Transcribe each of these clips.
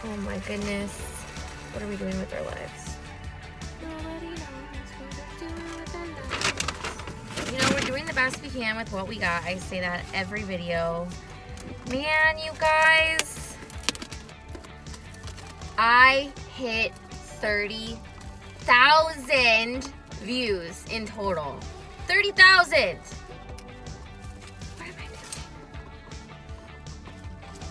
Oh my goodness. What are we doing with our lives? Nobody knows what we're doing with our lives. You know, we're doing the best we can with what we got. I say that every video. Man, you guys. I hit 30,000 views in total. 30,000! What am I doing?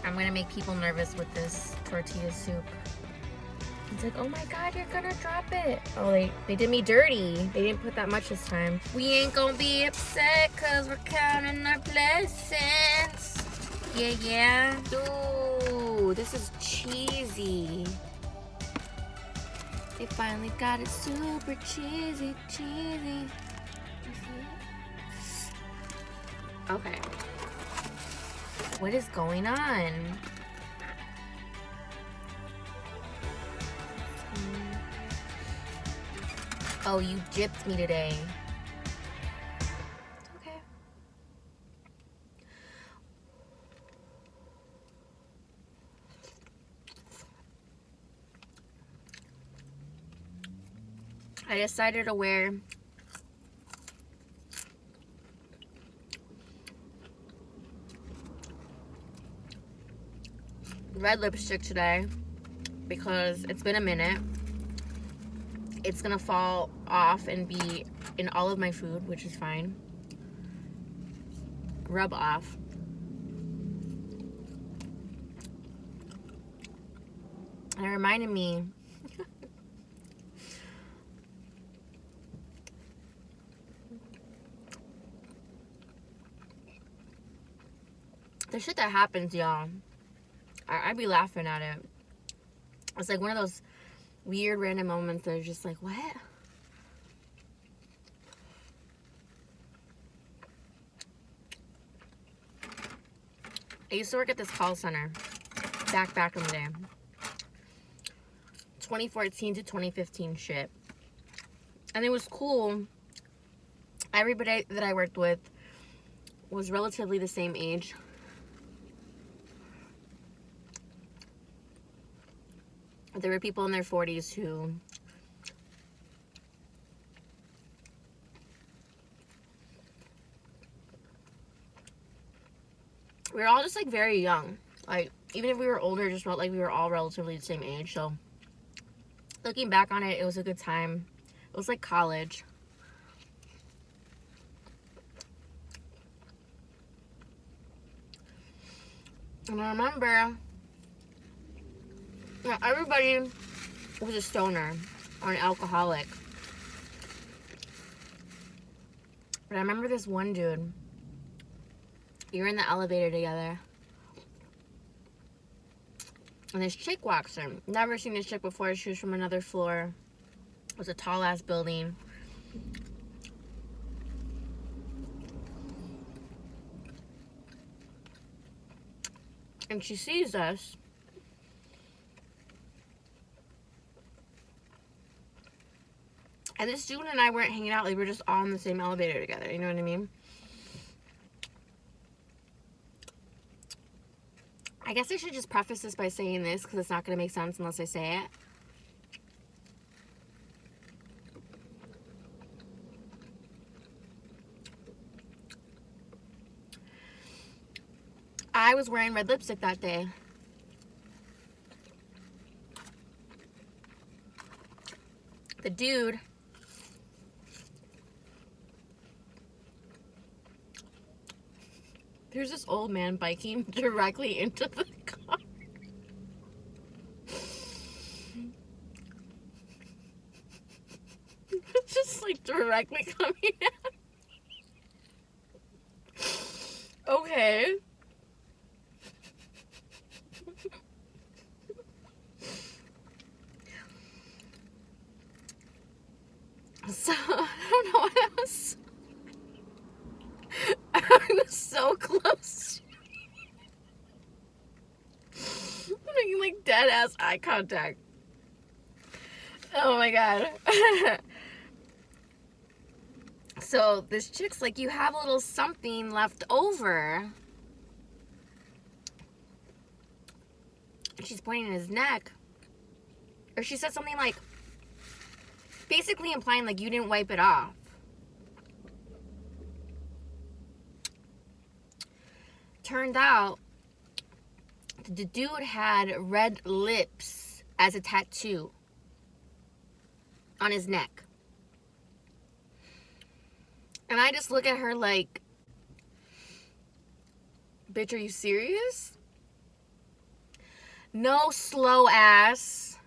I'm gonna make people nervous with this tortilla soup. It's like, oh my god, you're gonna drop it. Oh, they did me dirty. They didn't put that much this time. We ain't gonna be upset cause we're counting our blessings. Yeah, yeah. Ooh, this is cheesy. They finally got it super cheesy, cheesy. Okay. What is going on? Oh, you gypped me today. Okay. I decided to wear red lipstick today because it's been a minute. It's gonna fall off and be in all of my food, which is fine. Rub off. And it reminded me the shit that happens, y'all. I'd be laughing at it. It's like one of those weird random moments that are just like, what? I used to work at this call center back in the day. 2014 to 2015 shit. And it was cool. Everybody that I worked with was relatively the same age. There were people in their 40s who we were all just like very young. Like, even if we were older, just felt like we were all relatively the same age. So looking back on it, it was a good time. It was like college. And I remember, yeah, everybody was a stoner or an alcoholic. But I remember this one dude. We were in the elevator together. And this chick walks in. Never seen this chick before. She was from another floor. It was a tall-ass building. And she sees us. And this dude and I weren't hanging out. Like, we were just all in the same elevator together. You know what I mean? I guess I should just preface this by saying this because it's not going to make sense unless I say it. I was wearing red lipstick that day. The dude there's this old man biking directly into the car. Just like directly coming out. Okay. So, I don't know what else. I was so close. I'm making like dead ass eye contact. Oh my god. So this chick's like, you have a little something left over. She's pointing at his neck. Or she said something like, basically implying like you didn't wipe it off. Turned out the dude had red lips as a tattoo on his neck. And I just look at her like, bitch, are you serious? No, slow ass.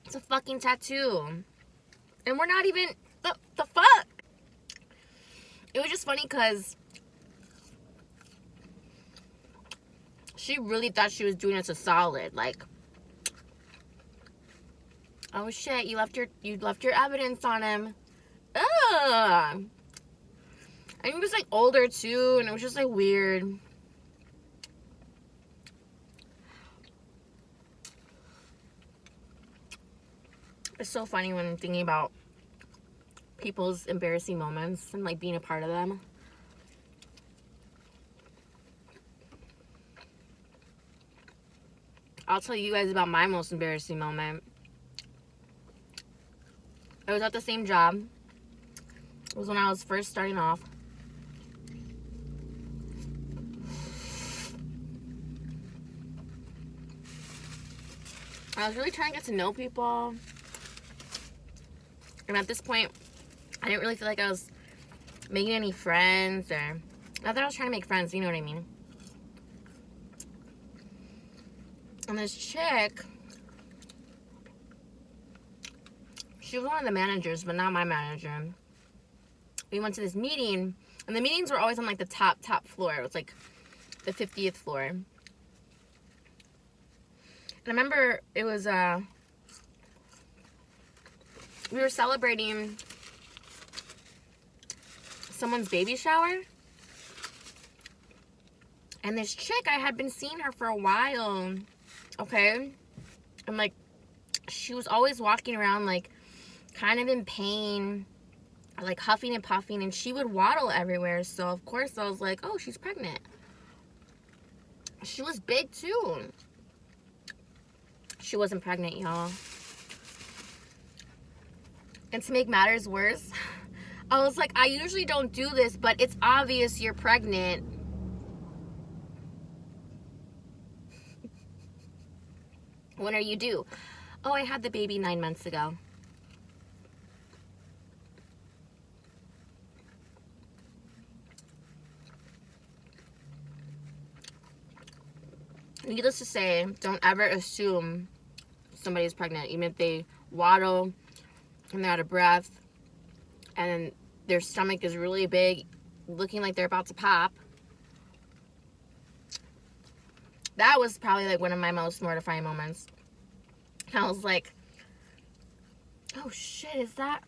It's a fucking tattoo. And we're not even, the fuck? It was just funny because she really thought she was doing us a solid. Like, oh shit, you left your evidence on him. Ugh. And he was like older too, and it was just like weird. It's so funny when I'm thinking about people's embarrassing moments and like being a part of them. I'll tell you guys about my most embarrassing moment. I was at the same job. It was when I was first starting off. I was really trying to get to know people. And at this point, I didn't really feel like I was making any friends, or not that I was trying to make friends, you know what I mean? And this chick, she was one of the managers, but not my manager. We went to this meeting, and the meetings were always on like the top floor. It was like the 50th floor. And I remember it was, we were celebrating someone's baby shower. And this chick, I had been seeing her for a while. Okay? And like, she was always walking around like kind of in pain, like huffing and puffing, and she would waddle everywhere. So of course I was like, oh, she's pregnant. She was big too. She wasn't pregnant, y'all. And to make matters worse, I was like, I usually don't do this, but it's obvious you're pregnant. When are you due? Oh, I had the baby 9 months ago. Needless to say, don't ever assume somebody's pregnant, even if they waddle and they're out of breath and their stomach is really big, looking like they're about to pop. That was probably like one of my most mortifying moments. I was like, oh shit, is that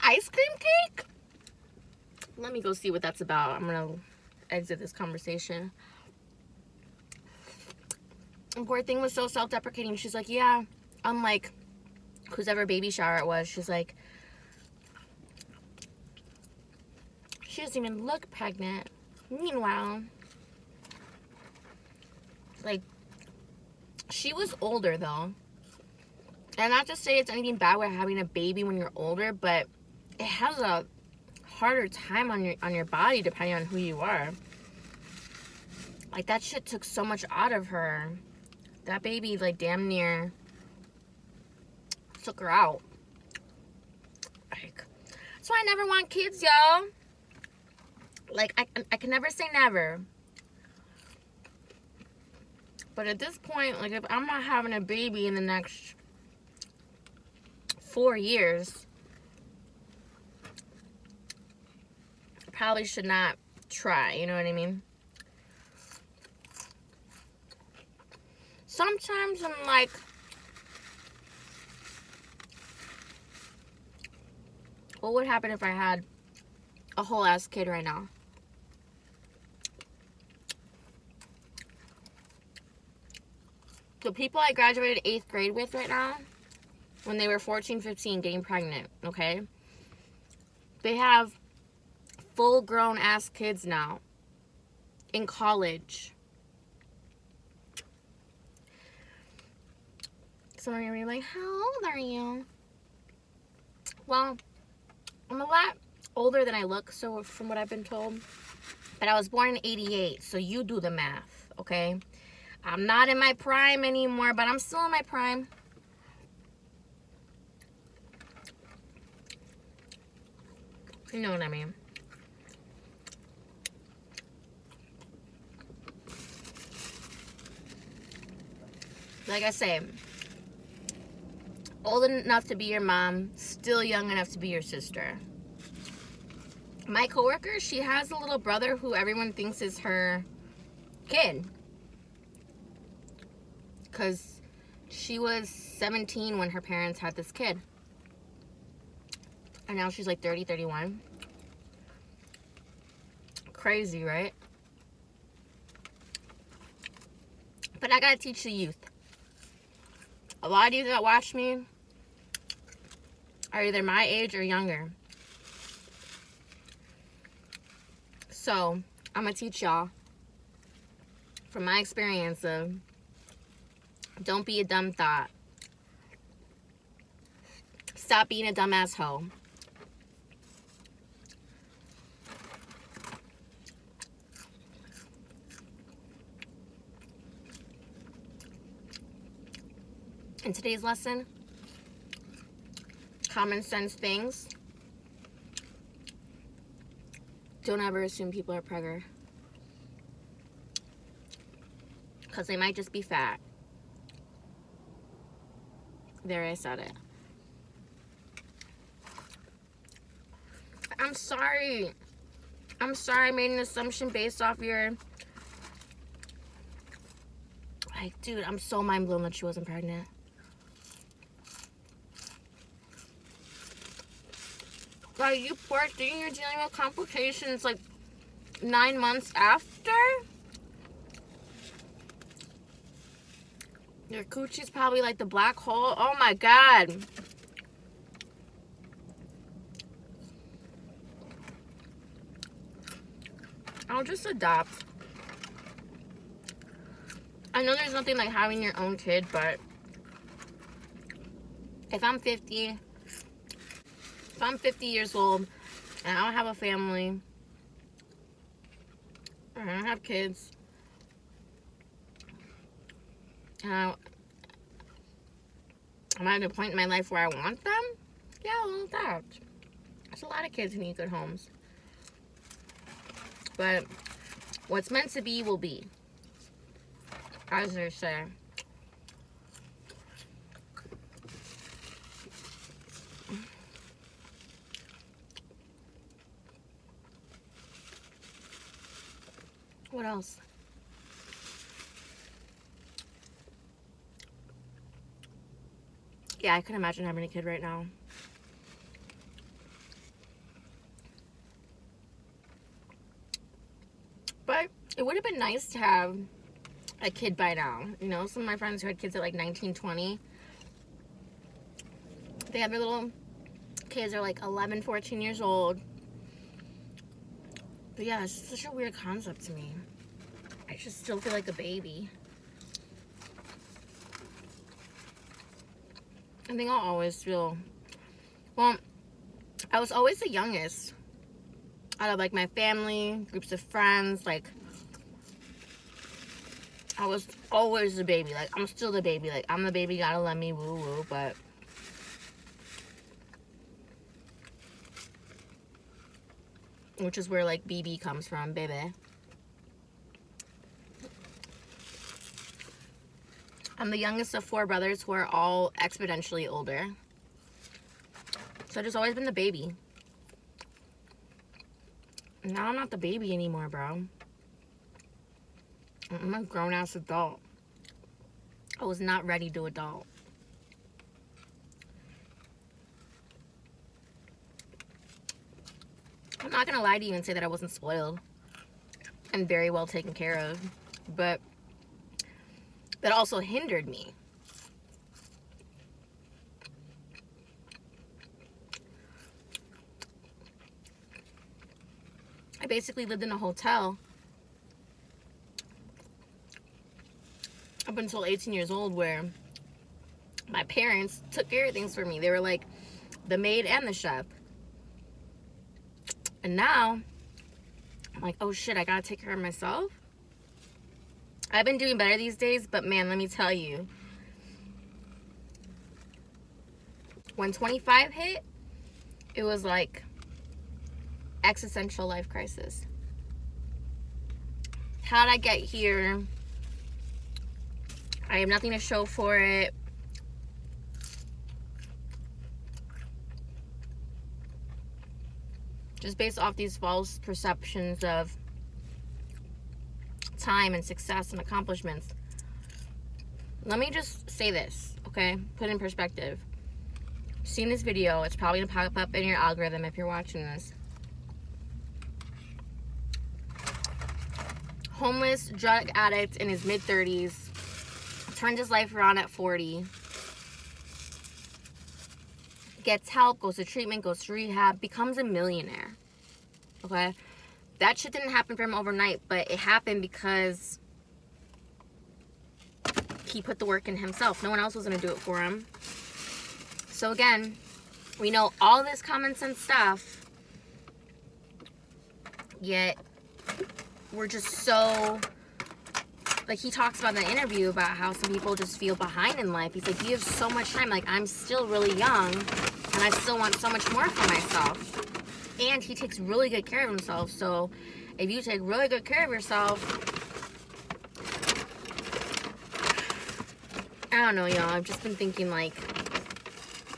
ice cream cake? Let me go see what that's about. I'm gonna exit this conversation. And poor thing was so self-deprecating. She's like, yeah, I'm like, whoever baby shower it was, she's like, she doesn't even look pregnant. Meanwhile, like, she was older though. And not to say it's anything bad with having a baby when you're older, but it has a harder time on your body depending on who you are. Like, that shit took so much out of her. That baby, like, damn near took her out. Like, so I never want kids, y'all. Like, I can never say never. But at this point, like, if I'm not having a baby in the next 4 years, I probably should not try, you know what I mean? Sometimes I'm like, what would happen if I had a whole ass kid right now? The people I graduated 8th grade with right now, when they were 14, 15, getting pregnant, okay? They have full-grown ass kids now in college. Some are gonna be like, how old are you? Well, I'm a lot older than I look, so from what I've been told. But I was born in 88, so you do the math, okay? I'm not in my prime anymore, but I'm still in my prime. You know what I mean? Like I say, old enough to be your mom, still young enough to be your sister. My coworker, she has a little brother who everyone thinks is her kid. Because she was 17 when her parents had this kid. And now she's like 30, 31. Crazy, right? But I gotta teach the youth. A lot of you that watch me are either my age or younger. So, I'm gonna teach y'all from my experience of don't be a dumb thought. Stop being a dumbass hoe. In today's lesson, common sense things. Don't ever assume people are pregger. Because they might just be fat. There, I said it. I'm sorry. I'm sorry I made an assumption based off your... Like, dude, I'm so mind blown that she wasn't pregnant. Like, you poor thing, you're dealing with complications like 9 months after? Your coochie's probably like the black hole. Oh my god. I'll just adopt. I know there's nothing like having your own kid, but if I'm 50 years old and I don't have a family, I don't have kids, and I'm at a point in my life where I want them, yeah, I'll adopt. There's a lot of kids who need good homes. But what's meant to be will be, as they say. What else? Yeah, I couldn't imagine having a kid right now. But it would have been nice to have a kid by now. You know, some of my friends who had kids at like 19, 20, they have their little kids are like 11, 14 years old. But yeah, it's just such a weird concept to me. I just still feel like a baby. I think I'll always feel, well, I was always the youngest out of like my family, groups of friends. Like, I was always the baby. Like, I'm still the baby. Like, I'm the baby, gotta let me woo woo. But which is where like BB comes from, baby. I'm the youngest of 4 brothers who are all exponentially older. So I've just always been the baby. Now I'm not the baby anymore, bro. I'm a grown-ass adult. I was not ready to adult. I'm not gonna lie to you and say that I wasn't spoiled and very well taken care of, but that also hindered me. I basically lived in a hotel up until 18 years old, where my parents took care of things for me. They were like the maid and the chef. And now I'm like, oh shit, I gotta take care of myself. I've been doing better these days, but man, let me tell you, when 25 hit, it was like existential life crisis. How'd I get here? I have nothing to show for it. Just based off these false perceptions of time and success and accomplishments. Let me just say this, okay? Put in perspective. Seeing this video, it's probably gonna pop up in your algorithm if you're watching this. Homeless drug addict in his mid-30s, turned his life around at 40. Gets help, goes to treatment, goes to rehab, becomes a millionaire. Okay? That shit didn't happen for him overnight, but it happened because he put the work in himself. No one else was going to do it for him. So again, we know all this common sense stuff, yet we're just so... Like, he talks about in the interview about how some people just feel behind in life. He's like, you have so much time. Like, I'm still really young, and I still want so much more for myself. And he takes really good care of himself. So, if you take really good care of yourself... I don't know, y'all. I've just been thinking, like,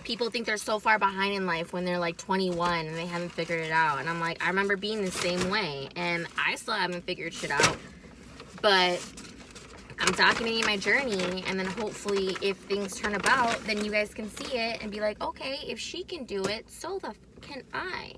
people think they're so far behind in life when they're, like, 21 and they haven't figured it out. And I'm like, I remember being the same way. And I still haven't figured shit out. But... I'm documenting my journey, and then hopefully if things turn about, then you guys can see it and be like, okay, if she can do it, so the f can I.